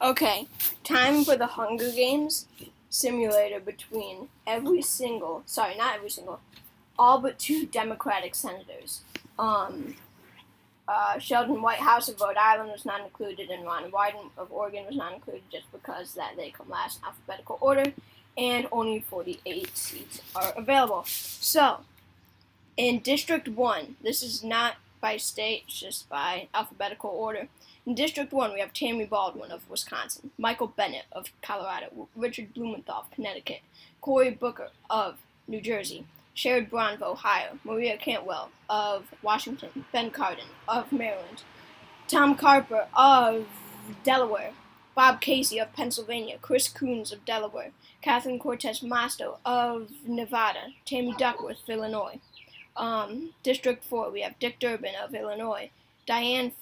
Okay, time for the Hunger Games simulator between all but two Democratic senators. Sheldon Whitehouse of Rhode Island was not included, and Ron Wyden of Oregon was not included just because that they come last in alphabetical order, and only 48 seats are available. So, in District 1, this is not by state, it's just by alphabetical order. In District 1, we have Tammy Baldwin of Wisconsin, Michael Bennet of Colorado, Richard Blumenthal of Connecticut, Cory Booker of New Jersey, Sherrod Brown of Ohio, Maria Cantwell of Washington, Ben Cardin of Maryland, Tom Carper of Delaware, Bob Casey of Pennsylvania, Chris Coons of Delaware, Catherine Cortez Masto of Nevada, Tammy Duckworth of Illinois. District 4, we have Dick Durbin of Illinois, Dianne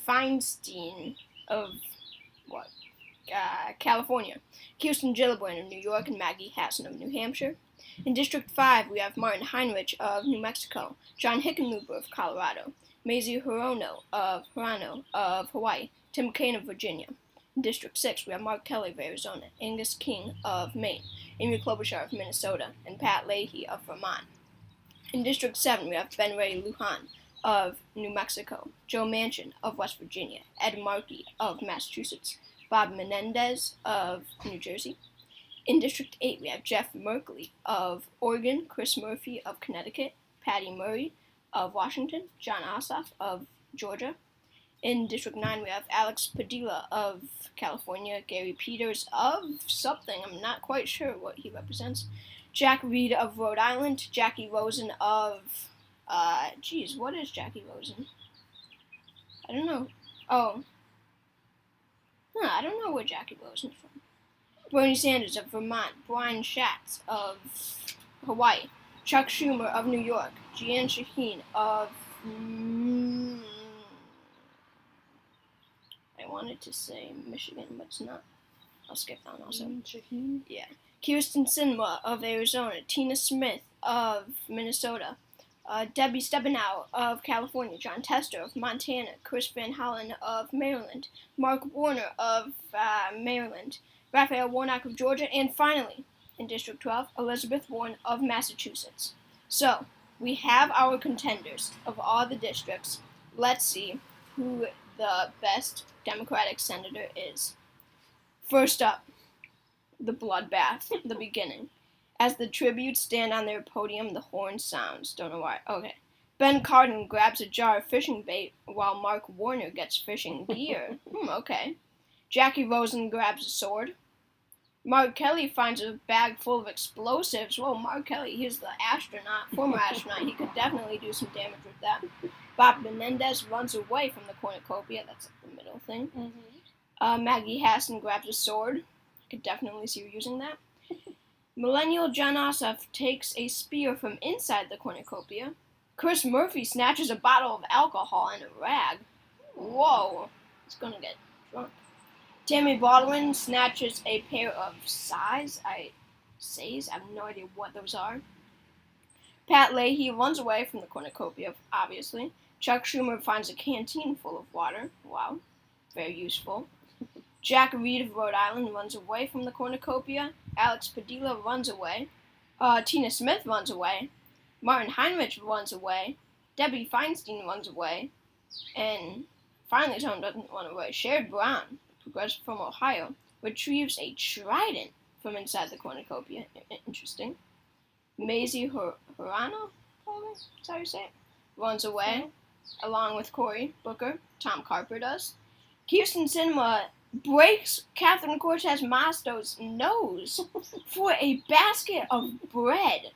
Feinstein of California, Kirsten Gillibrand of New York, and Maggie Hassan of New Hampshire. In District 5, we have Martin Heinrich of New Mexico, John Hickenlooper of Colorado, Mazie Hirono of Hawaii, Tim Kaine of Virginia. In District 6, we have Mark Kelly of Arizona, Angus King of Maine, Amy Klobuchar of Minnesota, and Pat Leahy of Vermont. In District 7, we have Ben Ray Lujan of New Mexico, Joe Manchin of West Virginia, Ed Markey of Massachusetts, Bob Menendez of New Jersey. In District 8, we have Jeff Merkley of Oregon, Chris Murphy of Connecticut, Patty Murray of Washington, Jon Ossoff of Georgia. In District 9, we have Alex Padilla of California, Gary Peters of something, I'm not quite sure what he represents, Jack Reed of Rhode Island, Jackie Rosen of, what is Jackie Rosen? I don't know. I don't know where Jackie Rosen is from. Bernie Sanders of Vermont, Brian Schatz of Hawaii, Chuck Schumer of New York, Jeanne Shaheen of, I wanted to say Michigan, but it's not. I'll skip that one also. Shaheen? Yeah. Kirsten Sinema of Arizona, Tina Smith of Minnesota, Debbie Stabenow of California, John Tester of Montana, Chris Van Hollen of Maryland, Mark Warner of Maryland, Raphael Warnock of Georgia, and finally, in District 12, Elizabeth Warren of Massachusetts. So, we have our contenders of all the districts. Let's see who the best Democratic senator is. First up, the bloodbath, the beginning. As the tributes stand on their podium, the horn sounds. Don't know why. Okay. Ben Cardin grabs a jar of fishing bait while Mark Warner gets fishing gear. Okay. Jackie Rosen grabs a sword. Mark Kelly finds a bag full of explosives. Whoa, Mark Kelly, he's the former astronaut. He could definitely do some damage with that. Bob Menendez runs away from the cornucopia. That's the middle thing. Mm-hmm. Maggie Hassan grabs a sword. Could definitely see her using that. Millennial Jon Ossoff takes a spear from inside the cornucopia. Chris Murphy snatches a bottle of alcohol and a rag. Whoa, he's gonna get drunk. Tammy Baldwin snatches a pair of sais. I have no idea what those are. Pat Leahy runs away from the cornucopia, obviously. Chuck Schumer finds a canteen full of water. Wow, very useful. Jack Reed of Rhode Island runs away from the cornucopia. Alex Padilla runs away. Tina Smith runs away. Martin Heinrich runs away. Debbie Feinstein runs away. And finally, someone doesn't run away. Sherrod Brown, progressive from Ohio, retrieves a trident from inside the cornucopia. Interesting. Mazie Hirono, probably, that's how you say it, runs away, along with Cory Booker. Tom Carper does. Kirsten Sinema breaks Catherine Cortez Masto's nose for a basket of bread.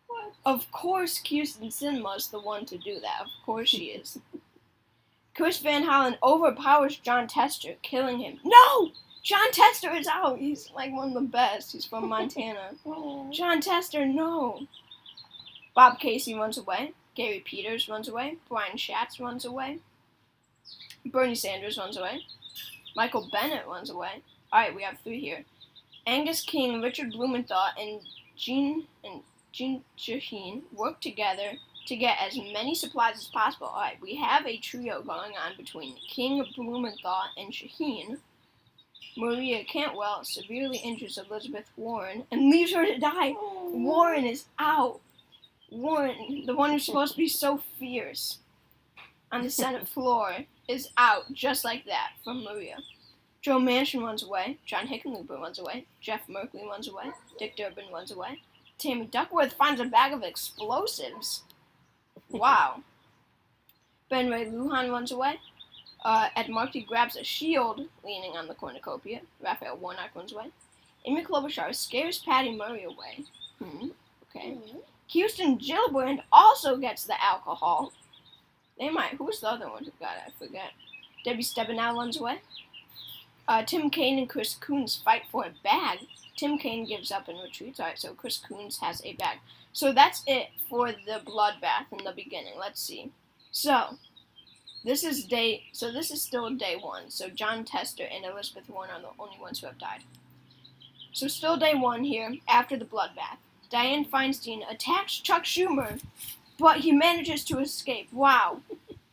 What? Of course Kirsten Sinema is the one to do that. Of course she is. Chris Van Hollen overpowers John Tester, killing him. No! John Tester is out. He's like one of the best. He's from Montana. John Tester, no. Bob Casey runs away. Gary Peters runs away. Brian Schatz runs away. Bernie Sanders runs away. Michael Bennet runs away. Alright, we have 3 here. Angus King, Richard Blumenthal, and Jeanne Shaheen work together to get as many supplies as possible. Alright, we have a trio going on between King, Blumenthal, and Shaheen. Maria Cantwell severely injures Elizabeth Warren and leaves her to die. Warren is out. Warren, the one who's supposed to be so fierce on the Senate floor, is out just like that from Maria. Joe Manchin runs away. John Hickenlooper runs away. Jeff Merkley runs away. Dick Durbin runs away. Tammy Duckworth finds a bag of explosives. Wow. Ben Ray Lujan runs away. Ed Markey grabs a shield leaning on the cornucopia. Raphael Warnock runs away. Amy Klobuchar scares Patty Murray away. Okay. Kirsten Gillibrand also gets the alcohol. Who's the other one who got it? I forget. Debbie Stabenow runs away. Tim Kaine and Chris Coons fight for a bag. Tim Kaine gives up and retreats. Alright, so Chris Coons has a bag. So that's it for the bloodbath in the beginning. Let's see. So this is still day one. So John Tester and Elizabeth Warren are the only ones who have died. So still day one here, after the bloodbath. Dianne Feinstein attacks Chuck Schumer, but he manages to escape. Wow.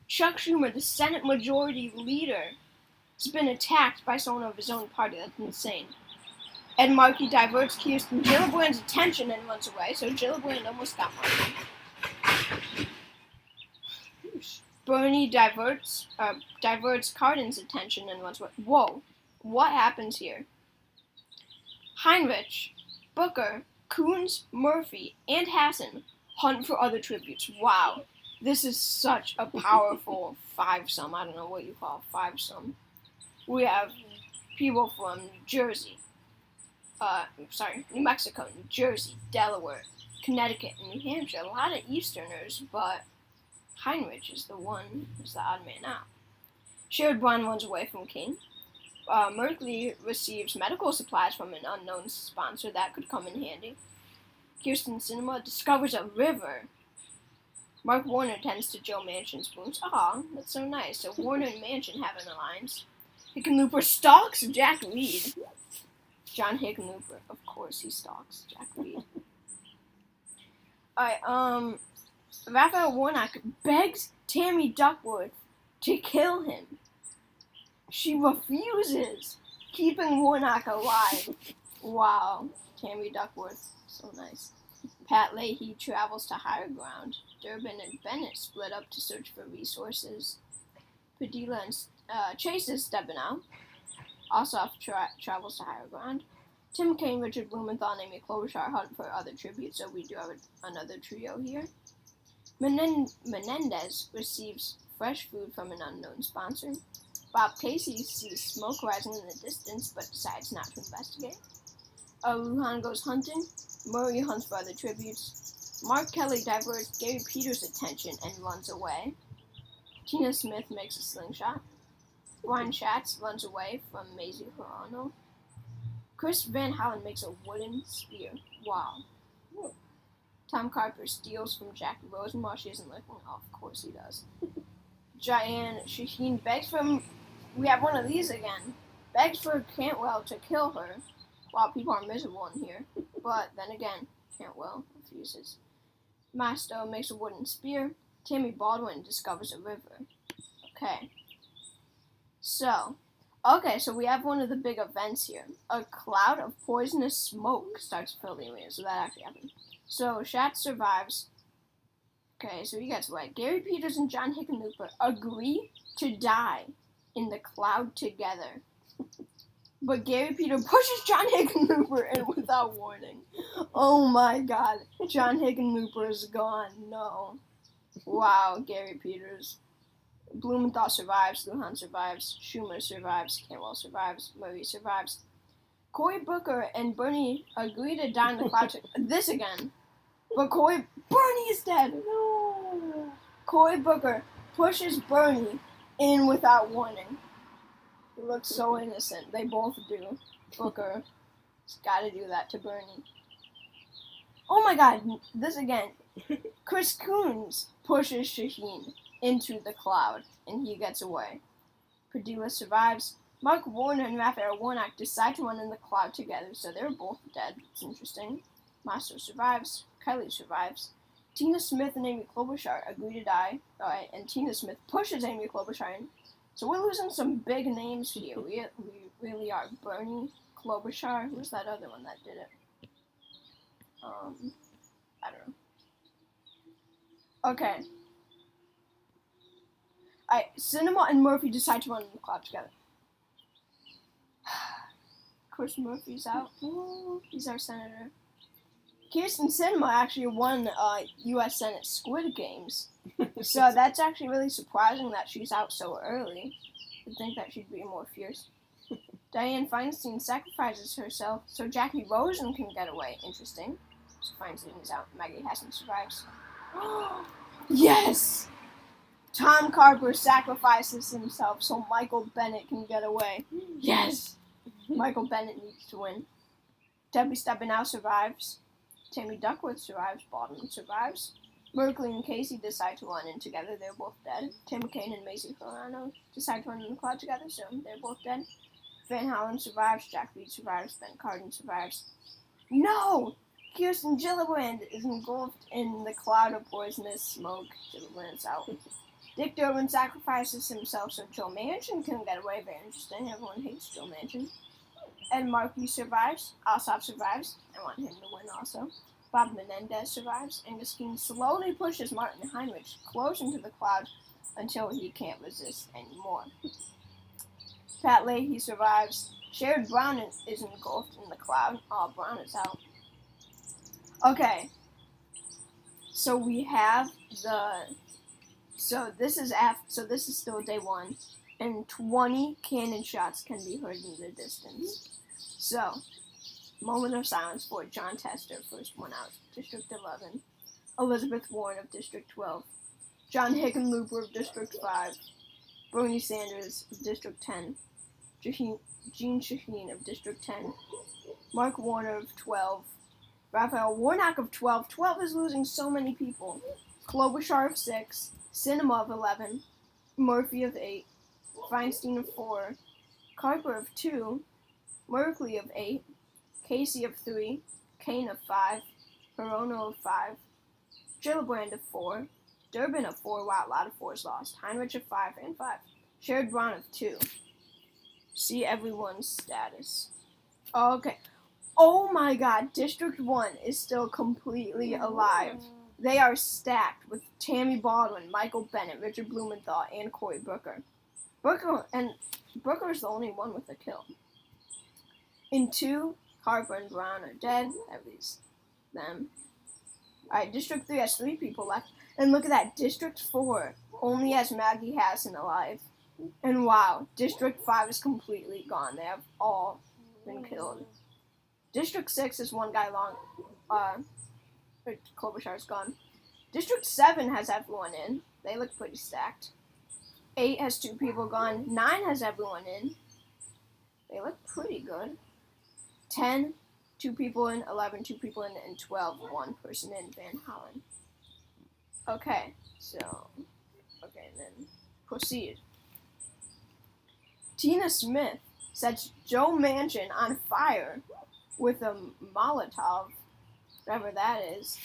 Chuck Schumer, the Senate Majority Leader, has been attacked by someone of his own party. That's insane. Ed Markey diverts Kirsten Gillibrand's attention and runs away, so Gillibrand almost got Markey. Bernie diverts Cardin's attention and runs away. Whoa, what happens here? Heinrich, Booker, Coons, Murphy, and Hassan hunt for other tributes. Wow, this is such a powerful five-some. I don't know what you call a five-some. We have people from New Mexico, New Jersey, Delaware, Connecticut, and New Hampshire. A lot of Easterners, but Heinrich is the odd man out. Sherrod Brown runs away from King. Merkley receives medical supplies from an unknown sponsor that could come in handy. Kirsten Sinema discovers a river. Mark Warner tends to Joe Manchin's wounds. Aw, that's so nice. So Warner and Manchin have an alliance. Hickenlooper stalks Jack Reed. John Hickenlooper, of course he stalks Jack Reed. Alright, Raphael Warnock begs Tammy Duckworth to kill him. She refuses, keeping Warnock alive. Wow, Tammy Duckworth, so nice. Pat Leahy travels to higher ground. Durbin and Bennett split up to search for resources. Padilla chases Stabenow. Ossoff travels to higher ground. Tim Kaine, Richard Blumenthal, and Amy Klobuchar hunt for other tributes, so we do have another trio here. Menendez receives fresh food from an unknown sponsor. Bob Casey sees smoke rising in the distance, but decides not to investigate. Lujan goes hunting. Murray hunts for other tributes. Mark Kelly diverts Gary Peters' attention and runs away. Tina Smith makes a slingshot. Brian Schatz runs away from Mazie Hirono. Chris Van Hollen makes a wooden spear. Wow. Tom Carper steals from Jackie Rosen while she isn't looking. Oh, of course he does. Diane Shaheen begs from... We have one of these again. Begs for Cantwell to kill her. Wow, people are miserable in here. But then again, Cantwell refuses. Masto makes a wooden spear. Tammy Baldwin discovers a river. Okay. So we have one of the big events here. A cloud of poisonous smoke starts to fill the area, so that actually happened. So Schatz survives. Okay, so he gets away. Gary Peters and John Hickenlooper agree to die in the cloud together. But Gary Peters pushes John Hickenlooper in without warning. Oh my god. John Hickenlooper is gone. No. Wow, Gary Peters. Blumenthal survives. Lujan survives. Schumer survives. Cantwell survives. Murray survives. Cory Booker and Bernie agree to die in the cloud. This again. But Bernie is dead. No. Cory Booker pushes Bernie in without warning. He looks so innocent. They both do. Booker's got to do that to Bernie. Oh my god, this again. Chris Coons pushes Shaheen into the cloud, and he gets away. Padilla survives. Mark Warner and Raphael Warnock decide to run in the cloud together, so they're both dead. It's interesting. Masto survives. Kelly survives. Tina Smith and Amy Klobuchar agree to die. Alright, and Tina Smith pushes Amy Klobuchar in. So we're losing some big names here. We really are Bernie Klobuchar. Who's that other one that did it? I don't know. Okay. Alright, Cinema and Murphy decide to run in the cloud together. Of course, Murphy's out. Ooh, he's our senator. Kirsten Sinema actually won U.S. Senate Squid Games. So that's actually really surprising that she's out so early. You'd think that she'd be more fierce. Dianne Feinstein sacrifices herself so Jackie Rosen can get away. Interesting. So Feinstein is out. Maggie Hassan survives. Yes! Tom Carper sacrifices himself so Michael Bennett can get away. Yes! Michael Bennett needs to win. Debbie Stabenow survives. Tammy Duckworth survives. Baldwin survives. Merkley and Casey decide to run in together. They're both dead. Tim McCain and Macy Ferrano decide to run in the cloud together, so they're both dead. Van Halen survives. Jack Reed survives. Ben Cardin survives. No! Kirsten Gillibrand is engulfed in the cloud of poisonous smoke. Gillibrand's out. Dick Durbin sacrifices himself so Joe Manchin can get away. Very interesting. Everyone hates Joe Manchin. Ed Markey survives. Ossoff survives. I want him to win also. Bob Menendez survives. Angus Keane slowly pushes Martin Heinrich close into the cloud until he can't resist anymore. Pat Leahy survives. Sherrod Brown is engulfed in the cloud. Oh, Brown is out. Okay. So we have So this is still day 1, and 20 cannon shots can be heard in the distance. So, moment of silence for John Tester, first one out, District 11. Elizabeth Warren of District 12. John Hickenlooper of District 5. Bernie Sanders of District 10. Jean Shaheen of District 10. Mark Warner of 12. Raphael Warnock of 12. 12 is losing so many people. Klobuchar of 6. Sinema of 11. Murphy of 8. Feinstein of 4. Carper of 2. Merkley of 8. Casey of 3. Kane of 5. Hirono of 5. Gillibrand of 4. Durbin of 4. Wow, a lot of 4s lost. Heinrich of 5 and 5. Sherrod Brown of 2. See everyone's status. Okay. Oh my god, District 1 is still completely alive. They are stacked with Tammy Baldwin, Michael Bennett, Richard Blumenthal, and Cory Booker. Booker is the only one with a kill. In 2, Harper and Brown are dead. At least them. Alright, District 3 has 3 people left. And look at that, District 4 only has Maggie Hassan alive. And wow, District 5 is completely gone. They have all been killed. District 6 is one guy long. Klobuchar's gone. District 7 has everyone in. They look pretty stacked. 8 has 2 people gone. 9 has everyone in. They look pretty good. 10, 2 people in. 11, 2 people in. And 12, 1 person in. Van Halen. Okay, then proceed. Tina Smith sets Joe Manchin on fire with a Molotov, whatever that is.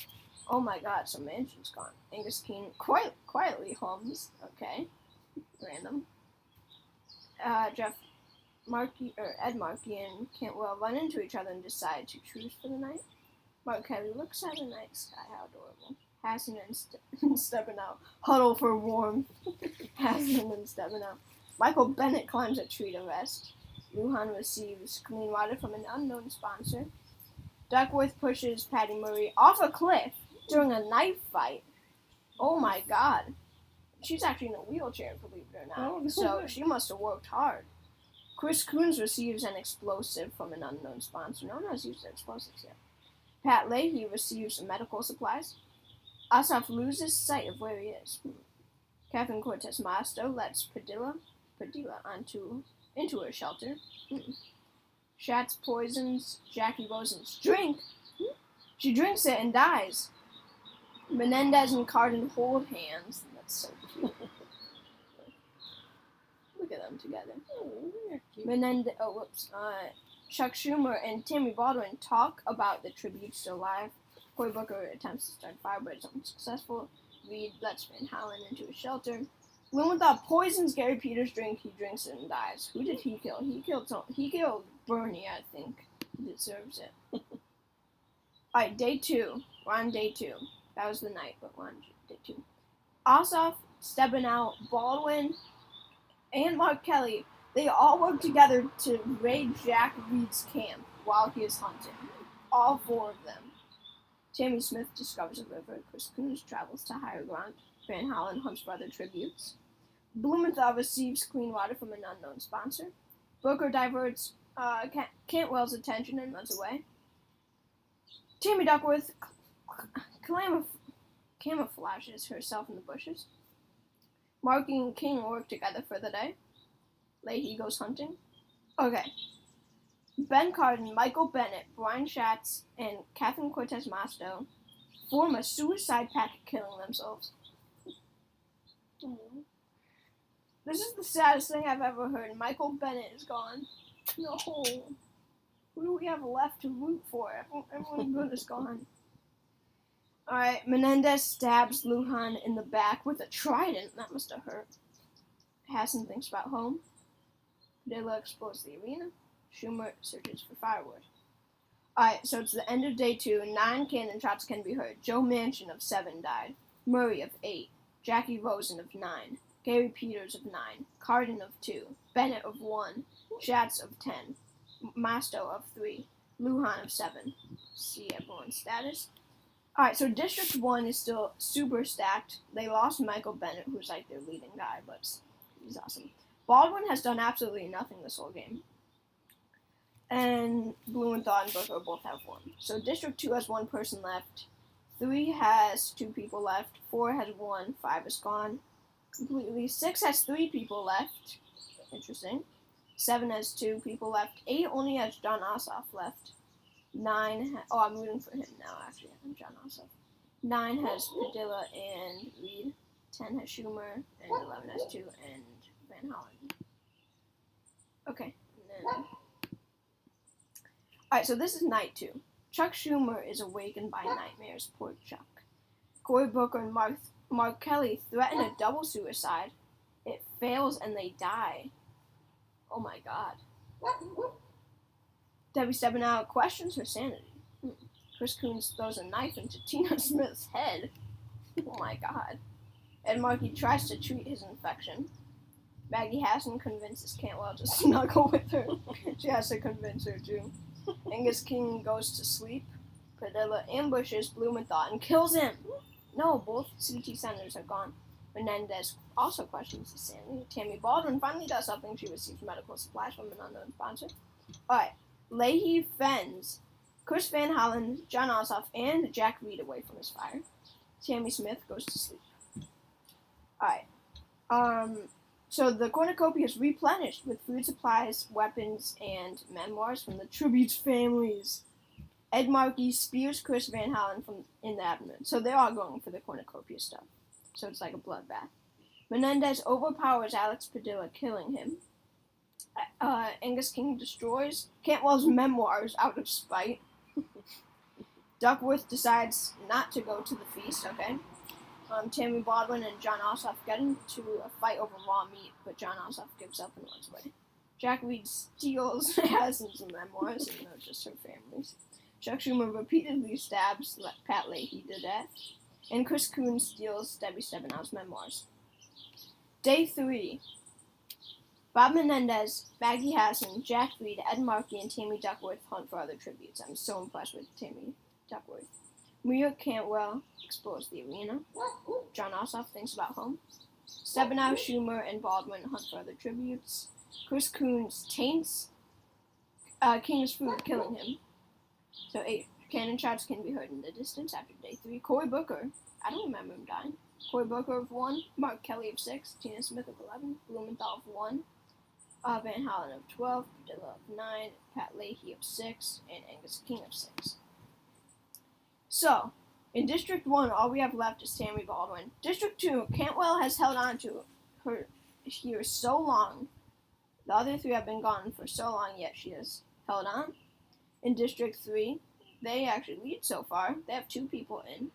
Oh my god, so Manchin's gone. Angus Keane quietly hums. Okay, random. Ed Markey and Cantwell run into each other and decide to truce for the night. Mark Kelly looks at the night sky. How adorable. Hassan and Stabenow huddle for warmth. Hassan and Stabenow. Michael Bennett climbs a tree to rest. Lujan receives clean water from an unknown sponsor. Duckworth pushes Patty Murray off a cliff during a knife fight. Oh my god. She's actually in a wheelchair, believe it or not. So she must have worked hard. Chris Coons receives an explosive from an unknown sponsor. No one has used explosives yet. Pat Leahy receives medical supplies. Ossoff loses sight of where he is. Catherine Cortez Masto lets Padilla into her shelter. Schatz poisons Jackie Rosen's drink. She drinks it and dies. Menendez and Cardin hold hands. That's so cute. Look at them together. Chuck Schumer and Tammy Baldwin talk about the tributes to life. Cory Booker attempts to start fire, but it's unsuccessful. Reed lets Van Halen into a shelter. Blumenthal poisons Gary Peters' drink. He drinks it and dies. Who did he kill? He killed Bernie, I think. He deserves it. Alright, day 2. We're on day 2. That was the night, but we're on day 2. Ossoff, Stebanow, Baldwin, and Mark Kelly, they all work together to raid Jack Reed's camp while he is hunting. All 4 of them. Tammy Smith discovers a river. Chris Coons travels to higher ground. Van Hollen hunts for other tributes. Blumenthal receives clean water from an unknown sponsor. Booker diverts Cantwell's attention and runs away. Tammy Duckworth camouflages herself in the bushes. Marky and King work together for the day. Leahy goes hunting. Okay. Ben Cardin, Michael Bennett, Brian Schatz, and Catherine Cortez Masto form a suicide pact, killing themselves. This is the saddest thing I've ever heard. Michael Bennett is gone. No. Who do we have left to root for? Everyone good is gone. Alright, Menendez stabs Lujan in the back with a trident. That must have hurt. Hassan thinks about home. Padilla explores the arena. Schumer searches for firewood. Alright, so it's the end of day 2. 9 cannon shots can be heard. Joe Manchin of 7 died. Murray of 8. Jackie Rosen of 9. Gary Peters of 9. Cardin of 2. Bennett of 1. Schatz of 10. Masto of 3. Lujan of 7. See everyone's status. Alright, so District 1 is still super stacked. They lost Michael Bennett, who's like their leading guy, but he's awesome. Baldwin has done absolutely nothing this whole game. And Blumenthal and Booker both have 1. So District 2 has 1 person left. 3 has 2 people left. 4 has 1. 5 is gone completely. 6 has 3 people left. Interesting. 7 has 2 people left. 8 only has John Ossoff left. 9 I'm rooting for him now, actually. I'm John Ossoff. 9 has Padilla and Reed. 10 has Schumer. And 11 has 2 and Van Hollen. Okay. And then... Alright, so this is night 2. Chuck Schumer is awakened by nightmares. Poor Chuck. Cory Booker and Mark Kelly threaten a double suicide. It fails and they die. Oh my god. Debbie Stebanow questions her sanity. Chris Coons throws a knife into Tina Smith's head. Oh my god. Ed Markey tries to treat his infection. Maggie Hassan convinces Cantwell to snuggle with her. She has to convince her too. Angus King goes to sleep. Padilla ambushes Blumenthal and kills him. No, both CT senators are gone. Menendez also questions his sanity. Tammy Baldwin finally does something. She receives medical supplies from an unknown sponsor. Alright. Leahy fends Chris Van Hollen, John Ossoff, and Jack Reed away from his fire. Tammy Smith goes to sleep. Alright. So the cornucopia is replenished with food supplies, weapons, and memoirs from the tributes' families. Ed Markey spears Chris Van Hollen in the abdomen. So they're all going for the cornucopia stuff. So it's like a bloodbath. Menendez overpowers Alex Padilla, killing him. Angus King destroys Cantwell's memoirs out of spite. Duckworth decides not to go to the feast, okay? Tammy Baldwin and John Ossoff get into a fight over raw meat, but John Ossoff gives up and runs away. Jack Reed steals Hassan's memoirs, and they're just her family's. Chuck Schumer repeatedly stabs Pat Leahy to death, and Chris Coons steals Debbie Stebanow's memoirs. Day 3. Bob Menendez, Maggie Hassan, Jack Reed, Ed Markey, and Tammy Duckworth hunt for other tributes. I'm so impressed with Tammy Duckworth. Maria Cantwell explores the arena. John Ossoff thinks about home. Stebanow, Schumer, and Baldwin hunt for other tributes. Chris Coons taints King's food, killing him. So 8 cannon shots can be heard in the distance after day 3. Cory Booker, I don't remember him dying. Cory Booker of 1, Mark Kelly of 6, Tina Smith of 11, Blumenthal of 1, Van Hollen of 12, Padilla of 9, Pat Leahy of 6, and Angus King of 6. So, in District 1, all we have left is Tammy Baldwin. District 2, Cantwell has held on to her here so long. The other 3 have been gone for so long, yet she has held on. In District 3, they actually lead so far. They have 2 people in.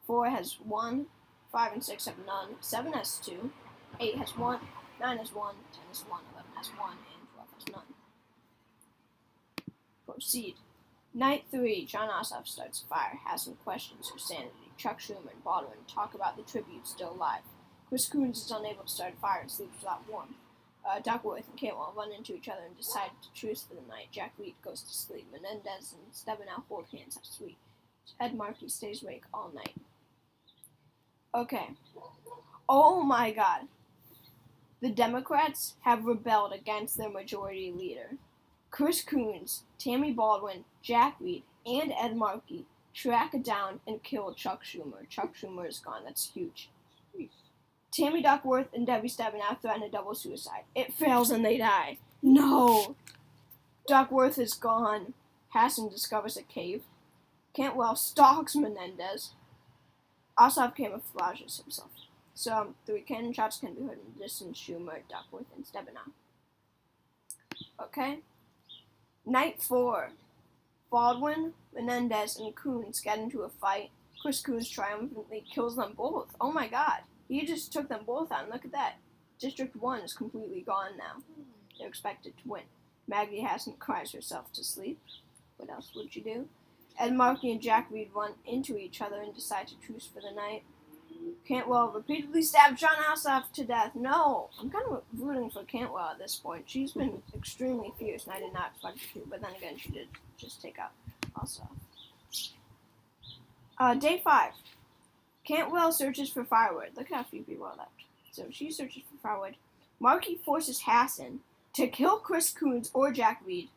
4 has 1, 5 and 6 have none. 7 has 2. 8 has 1, 9 has 1, 10 has 1, 11 has 1, and 12 has none. Proceed. Night 3, John Ossoff starts a fire. Hassan questions her sanity. Chuck Schumer and Baldwin talk about the tribute still alive. Chris Coons is unable to start a fire and sleeps without warmth. Duckworth and Cantwell run into each other and decide to truce for the night. Jack Reed goes to sleep. Menendez and Stabenow hold hands have sweet. Ed Markey stays awake all night. Okay. Oh my god. The Democrats have rebelled against their majority leader. Chris Coons, Tammy Baldwin, Jack Reed, and Ed Markey track down and kill Chuck Schumer. Chuck Schumer is gone. That's huge. Tammy Duckworth and Debbie Stabenow threaten a double suicide. It fails and they die. No! Duckworth is gone. Hassan discovers a cave. Cantwell stalks Menendez. Ossoff camouflages himself. So, 3 cannon shots can be heard in the distance. Schumer, Duckworth, and Stabenow. Okay? Night 4. Baldwin, Menendez, and Coons get into a fight. Chris Coons triumphantly kills them both. Oh my god. He just took them both out, and look at that. District 1 is completely gone now. They're expected to win. Maggie Hassan cries herself to sleep. What else would you do? Ed Markey and Jack Reed run into each other and decide to truce for the night. Cantwell repeatedly stabs John Ossoff to death. No! I'm kind of rooting for Cantwell at this point. She's been extremely fierce, and I did not expect her to, but then again, she did just take out Ossoff. Day 5. Cantwell searches for firewood. Look at how few people are left. So she searches for firewood. Markey forces Hassan to kill Chris Coons or Jack Reed.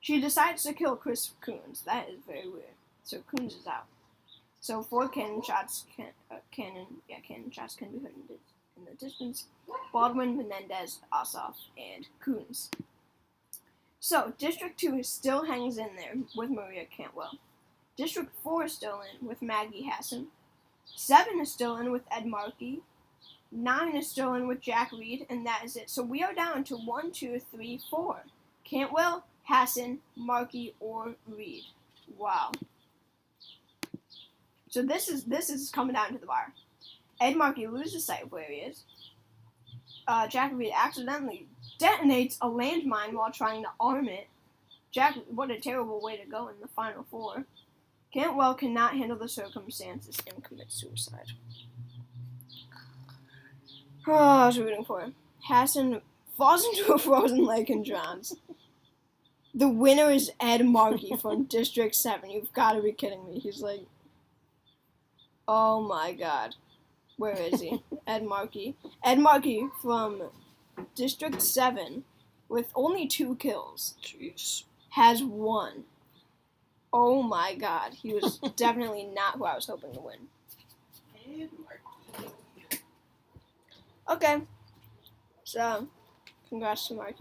She decides to kill Chris Coons. That is very weird. So Coons is out. So 4 cannon shots can be heard in the distance. Baldwin, Menendez, Ossoff, and Coons. So District 2 still hangs in there with Maria Cantwell. District 4 is still in with Maggie Hassan. 7 is still in with Ed Markey. 9 is still in with Jack Reed, and that is it. So we are down to 1, 2, 3, 4. Cantwell, Hassan, Markey, or Reed. Wow. So this is coming down to the wire. Ed Markey loses sight of where he is. Jack Reed accidentally detonates a landmine while trying to arm it. What a terrible way to go in the final 4. Cantwell cannot handle the circumstances and commits suicide. Oh, I was rooting for him. Hassan falls into a frozen lake and drowns. The winner is Ed Markey from District 7. You've got to be kidding me. He's like, oh my god. Where is he? Ed Markey. Ed Markey from District 7 with only 2 kills. Jeez. Has won. Oh my god. He was definitely not who I was hoping to win. Okay. So, congrats to Markey.